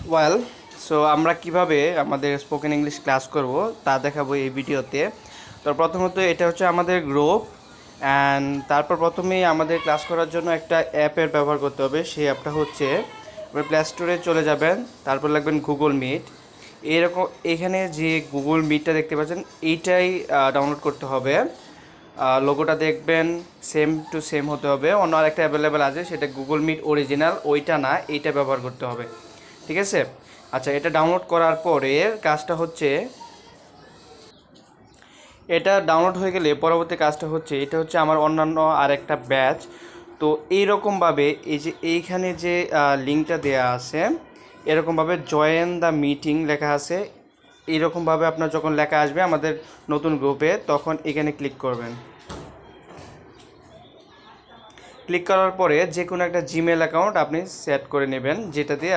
Well, so আমরা কিভাবে আমাদের স্পোকেন ইংলিশ ক্লাস করব তা দেখাবো এই ভিডিওতে। তো প্রথমত এটা হচ্ছে আমাদের গ্রুপ, অ্যান্ড তারপর প্রথমেই আমাদের ক্লাস করার জন্য একটা অ্যাপের ব্যবহার করতে হবে। সেই অ্যাপটা হচ্ছে আপনি প্লে স্টোরে চলে যাবেন, তারপর লাগবেন গুগল মিট। এরকম এখানে যে গুগল মিটটা দেখতে পাচ্ছেন এইটাই ডাউনলোড করতে হবে। লোগোটা দেখবেন সেম টু সেম হতে হবে। অন্য আরেকটা অ্যাভেলেবেল আছে, সেটা গুগল মিট অরিজিনাল, ওইটা না, এইটা ব্যবহার করতে হবে। ঠিক আছে? আচ্ছা, এটা ডাউনলোড করার পরে কাজটা হচ্ছে, এটা ডাউনলোড হয়ে গেলে পরবর্তী কাজটা হচ্ছে, এটা হচ্ছে আমার অন্যান্য আরেকটা ব্যাচ। তো এইরকমভাবে এই যে এইখানে যে লিঙ্কটা দেওয়া আছে, এরকমভাবে জয়েন দ্য মিটিং লেখা আছে। এইরকমভাবে আপনার যখন লেখা আসবে আমাদের নতুন গ্রুপে, তখন এখানে ক্লিক করবেন। ক্লিক করার পরে যে কোনো একটা জিমেল অ্যাকাউন্ট আপনি সেট করে নেবেন, যেটা দিয়ে